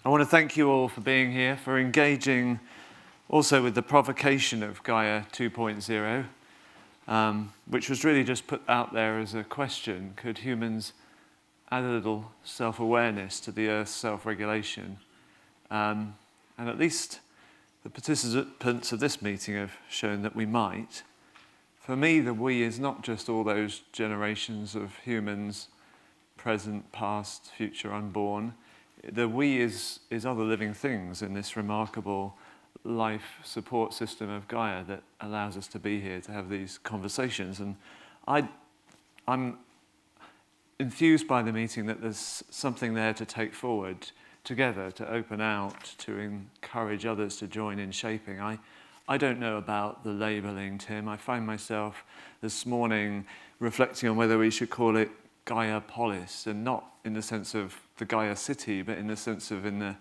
I want to thank you all for being here, for engaging also with the provocation of Gaia 2.0, which was really just put out there as a question. Could humans add a little self-awareness to the Earth's self-regulation? And at least the participants of this meeting have shown that we might. For me, the we is not just all those generations of humans, present, past, future, unborn. The we is other living things in this remarkable life support system of Gaia that allows us to be here, to have these conversations. And I'm enthused by the meeting that there's something there to take forward together, to open out, to encourage others to join in shaping. I don't know about the labelling, Tim. I find myself this morning reflecting on whether we should call it Gaia Polis, and not in the sense of the Gaia city, but in the sense of in the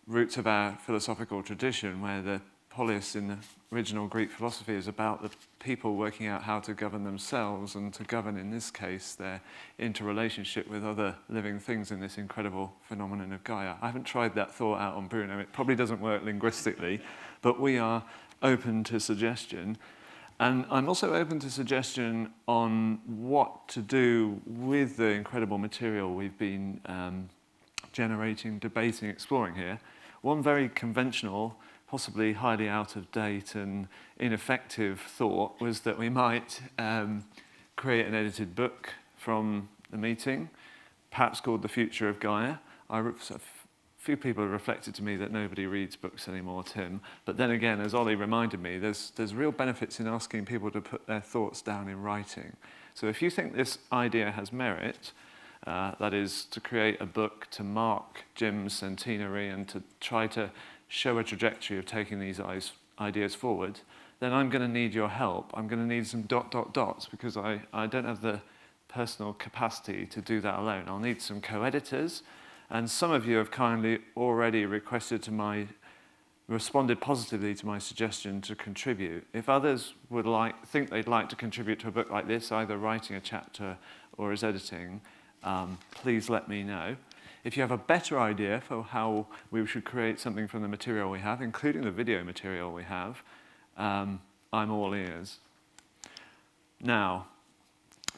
roots of our philosophical tradition, where the polis in the original Greek philosophy is about the people working out how to govern themselves and to govern, in this case, their interrelationship with other living things in this incredible phenomenon of Gaia. I haven't tried that thought out on Bruno. It probably doesn't work linguistically, but we are open to suggestion. And I'm also open to suggestion on what to do with the incredible material we've been generating, debating, exploring here. One very conventional, possibly highly out of date and ineffective thought was that we might create an edited book from the meeting, perhaps called The Future of Gaia. A few people have reflected to me that nobody reads books anymore, Tim. But then again, as Ollie reminded me, there's real benefits in asking people to put their thoughts down in writing. So if you think this idea has merit, that is to create a book to mark Jim's centenary and to try to show a trajectory of taking these ideas forward, then I'm going to need your help. I'm going to need some ... because I don't have the personal capacity to do that alone. I'll need some co-editors. And some of you have kindly already responded positively to my suggestion to contribute. If others would think they'd like to contribute to a book like this, either writing a chapter or as editing, please let me know. If you have a better idea for how we should create something from the material we have, including the video material we have, I'm all ears. Now,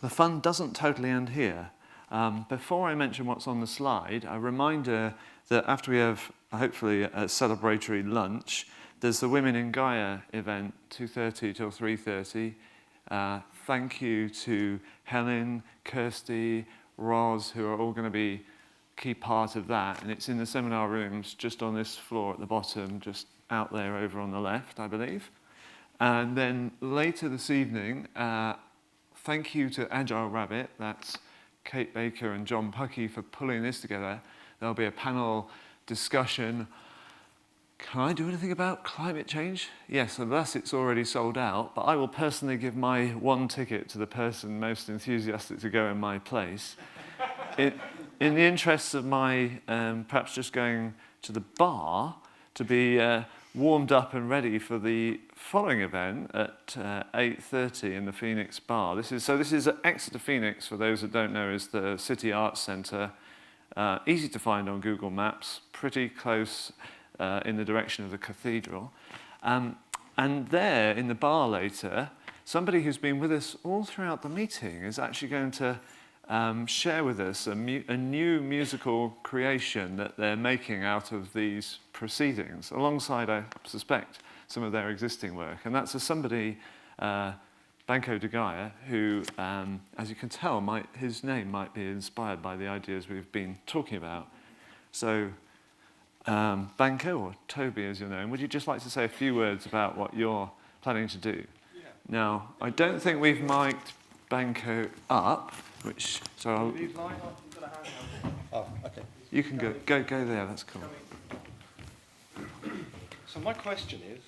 the fun doesn't totally end here. Before I mention what's on the slide, a reminder that after we have, hopefully, a celebratory lunch, there's the Women in Gaia event, 2:30 till 3:30. Thank you to Helen, Kirsty, Roz, who are all going to be a key part of that. And it's in the seminar rooms just on this floor at the bottom, just out there over on the left, I believe. And then later this evening, thank you to Agile Rabbit, that's Kate Baker and John Puckey, for pulling this together. There'll be a panel discussion. Can I do anything about climate change? Yes, unless it's already sold out, but I will personally give my one ticket to the person most enthusiastic to go in my place. In the interests of my perhaps just going to the bar to be warmed up and ready for the following event at 8:30 in the Phoenix Bar. This is at Exeter Phoenix, for those that don't know, is the City Arts Centre. Easy to find on Google Maps, pretty close in the direction of the cathedral. And there, in the bar later, somebody who's been with us all throughout the meeting is actually going to share with us a new musical creation that they're making out of these proceedings, alongside, I suspect, some of their existing work. And that's somebody, Banco de Gaia, who, as you can tell, his name might be inspired by the ideas we've been talking about. So, Banco, or Toby as you're known, would you just like to say a few words about what you're planning to do? Yeah. Now, I don't think we've mic'd Banco up, so I'll... Oh, okay. You can go there, that's cool. So my question is,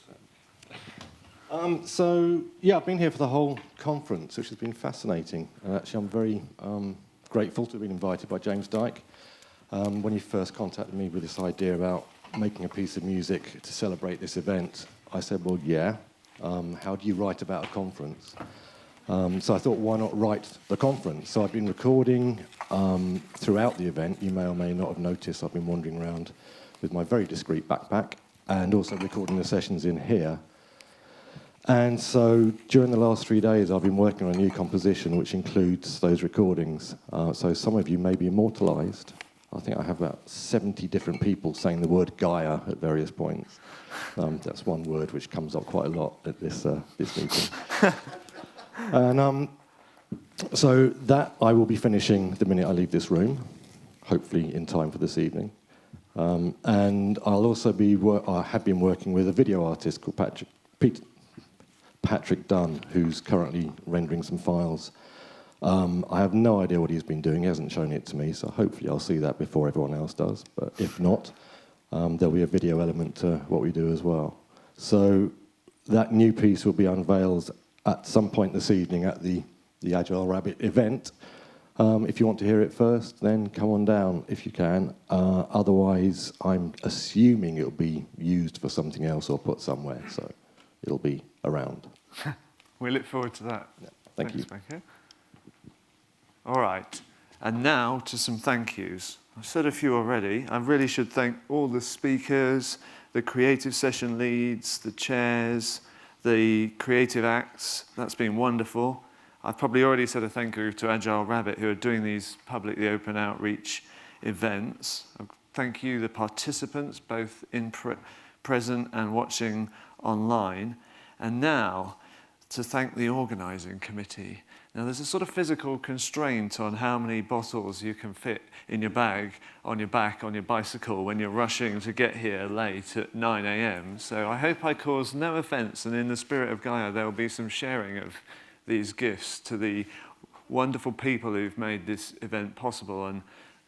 I've been here for the whole conference, which has been fascinating. And actually, I'm very grateful to have been invited by James Dyke. When he first contacted me with this idea about making a piece of music to celebrate this event, I said, well, yeah, how do you write about a conference? So I thought, why not write the conference? So I've been recording throughout the event. You may or may not have noticed I've been wandering around with my very discreet backpack, and also recording the sessions in here. And so during the last 3 days, I've been working on a new composition which includes those recordings. So some of you may be immortalised. I think I have about 70 different people saying the word Gaia at various points. That's one word which comes up quite a lot at this meeting. And so that I will be finishing the minute I leave this room, hopefully in time for this evening. And I'll also be, I have been working with a video artist called Patrick Dunn, who's currently rendering some files. I have no idea what he's been doing. He hasn't shown it to me, so hopefully I'll see that before everyone else does. But if not, there'll be a video element to what we do as well. So that new piece will be unveiled at some point this evening at the Agile Rabbit event. If you want to hear it first, then come on down if you can. Otherwise, I'm assuming it'll be used for something else or put somewhere, so it'll be around. We look forward to that. Yeah, thank you. Banco. All right, and now to some thank yous. I've said a few already. I really should thank all the speakers, the creative session leads, the chairs, the creative acts. That's been wonderful. I've probably already said a thank you to Agile Rabbit, who are doing these publicly open outreach events. Thank you, the participants, both in present and watching online. And now, to thank the organising committee. Now, there's a sort of physical constraint on how many bottles you can fit in your bag, on your back, on your bicycle when you're rushing to get here late at 9 a.m. So I hope I caused no offence, and in the spirit of Gaia, there will be some sharing of these gifts to the wonderful people who've made this event possible and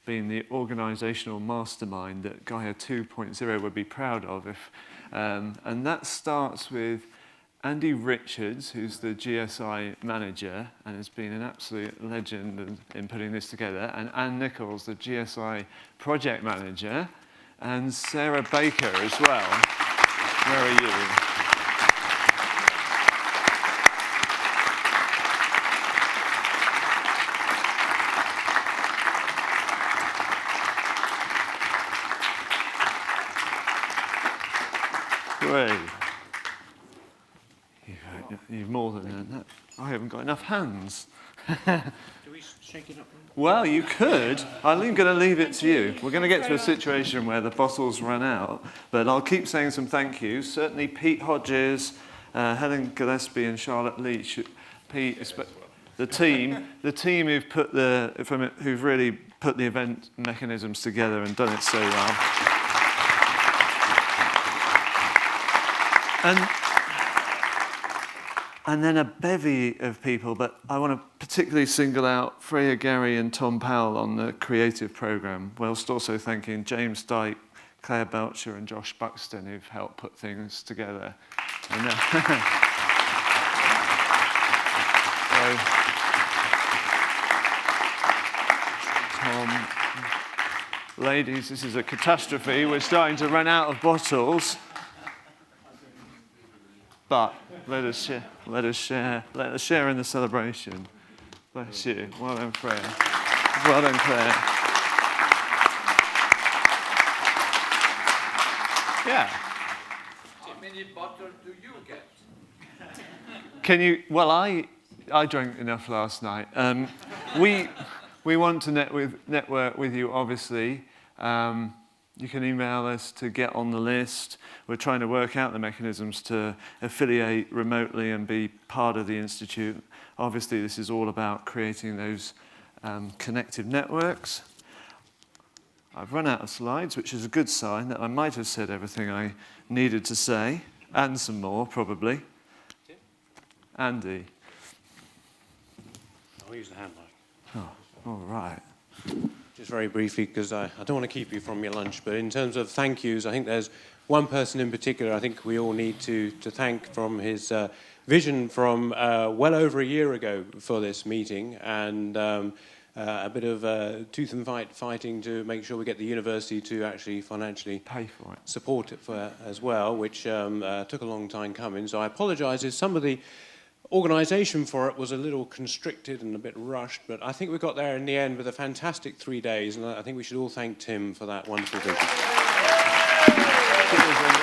been the organisational mastermind that Gaia 2.0 would be proud of. And that starts with Andy Richards, who's the GSI manager and has been an absolute legend in putting this together, and Anne Nichols, the GSI project manager, and Sarah Baker as well. Where are you? Great. You've more than that. I haven't got enough hands. Do we shake it up? Well, you could. I'm going to leave it to you. We're going to get to a situation where the bottles run out, but I'll keep saying some thank yous. Certainly Pete Hodges, Helen Gillespie and Charlotte Leach. Pete, the team who've really put the event mechanisms together and done it so well. And then a bevy of people, but I want to particularly single out Freya Gary and Tom Powell on the creative programme, whilst also thanking James Dyke, Claire Belcher and Josh Buxton, who've helped put things together. And, Tom, ladies, this is a catastrophe. We're starting to run out of bottles. But let us share in the celebration. Bless you. Well done, Freya. Well done, Claire. Yeah. How many bottles do you get? Can you? Well, I drank enough last night. We want to network with you, obviously. You can email us to get on the list. We're trying to work out the mechanisms to affiliate remotely and be part of the Institute. Obviously, this is all about creating those connective networks. I've run out of slides, which is a good sign that I might have said everything I needed to say, and some more, probably. Andy. I'll use the hand mic. Oh, all right. Just very briefly, because I don't want to keep you from your lunch, but in terms of thank yous, I think there's one person in particular I think we all need to thank from his vision from well over a year ago for this meeting, and a bit of tooth and fighting to make sure we get the university to actually financially Pay for it. Support it for as well, which took a long time coming. So I apologise if some of the organisation for it was a little constricted and a bit rushed, but I think we got there in the end with a fantastic 3 days, and I think we should all thank Tim for that wonderful vision. Cheers, Wendy.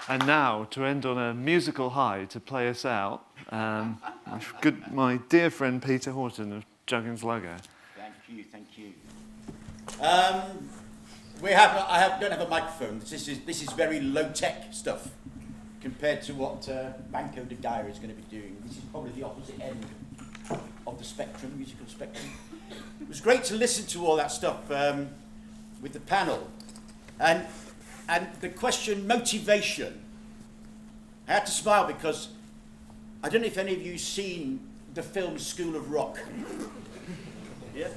And now, to end on a musical high, to play us out, my dear friend Peter Horton of Juggins Lugger. Thank you, thank you. I don't have a microphone. This is very low-tech stuff compared to what Banco de Gaia is going to be doing. This is probably the opposite end of the spectrum, musical spectrum. It was great to listen to all that stuff with the panel. And the question, motivation. I had to smile because I don't know if any of you've seen the film School of Rock. Yeah?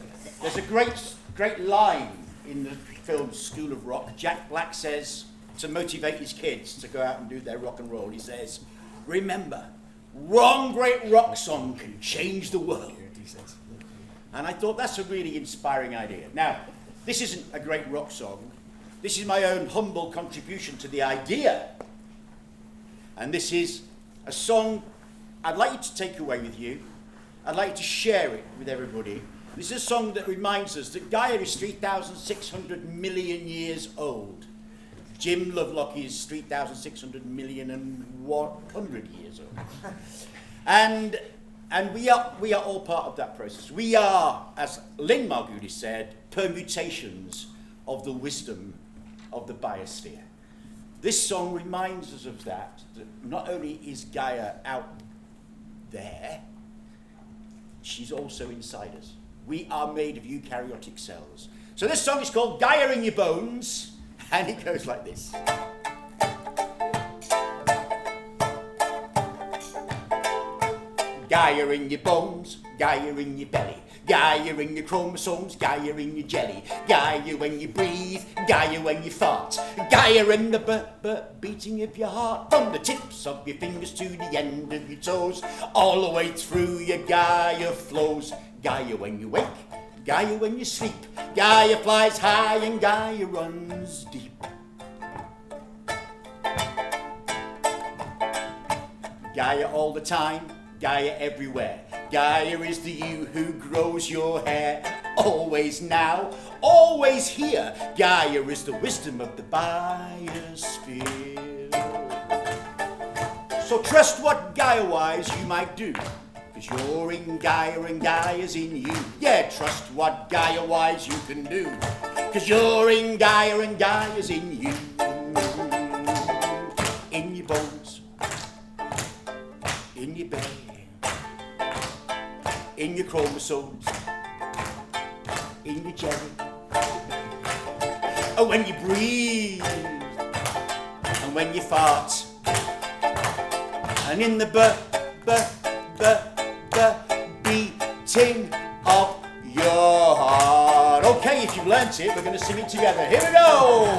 There's a great line in the film School of Rock. Jack Black says, to motivate his kids to go out and do their rock and roll, he says, remember, one great rock song can change the world, he says. And I thought that's a really inspiring idea. Now, this isn't a great rock song. This is my own humble contribution to the idea. And this is a song I'd like you to take away with you. I'd like you to share it with everybody. This is a song that reminds us that Gaia is 3,600 million years old. Jim Lovelock is 3,600 million and 100 years old. And we are all part of that process. We are, as Lynn Margulis said, permutations of the wisdom of the biosphere. This song reminds us of that not only is Gaia out there, she's also inside us. We are made of eukaryotic cells. So this song is called Gaia in Your Bones, and it goes like this. Gaia in your bones, Gaia in your belly, Gaia in your chromosomes, Gaia in your jelly, Gaia when you breathe, Gaia when you fart, Gaia in the beating of your heart, from the tips of your fingers to the end of your toes, all the way through your Gaia flows, Gaia when you wake, Gaia when you sleep, Gaia flies high and Gaia runs deep. Gaia all the time, Gaia everywhere. Gaia is the you who grows your hair. Always now, always here. Gaia is the wisdom of the biosphere. So trust what Gaia-wise you might do, because you're in Gaia and Gaia's in you. Yeah, trust what Gaia-wise you can do, because you're in Gaia and Gaia's in you. In your bones, in your belly, in your chromosomes, in your jelly. And when you breathe, and when you fart, and in the beating of your heart. Okay, if you've learnt it, we're going to sing it together. Here we go!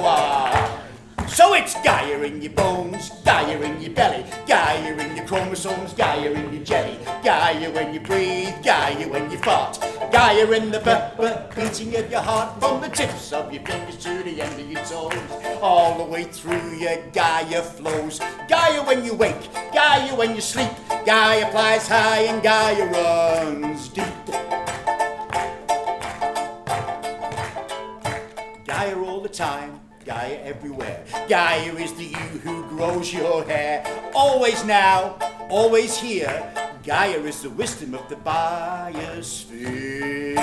So it's Gaia in your bones, Gaia in your belly, Gaia in your chromosomes, Gaia in your jelly, Gaia when you breathe, Gaia when you fart, Gaia in the beating of your heart, from the tips of your fingers to the end of your toes, all the way through your Gaia flows, Gaia when you wake, Gaia when you sleep, Gaia flies high and Gaia runs deep. Gaia all the time, Gaia everywhere. Gaia is the you who grows your hair. Always now, always here. Gaia is the wisdom of the biosphere.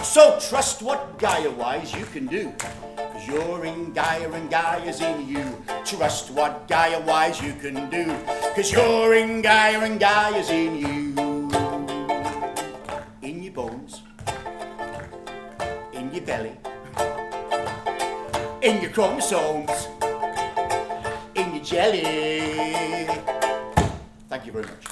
So trust what Gaia-wise you can do, because you're in Gaia and Gaia's in you. Trust what Gaia-wise you can do, because you're in Gaia and Gaia's in you. In your bones, in your belly, in your chromosomes, in your jelly. Thank you very much.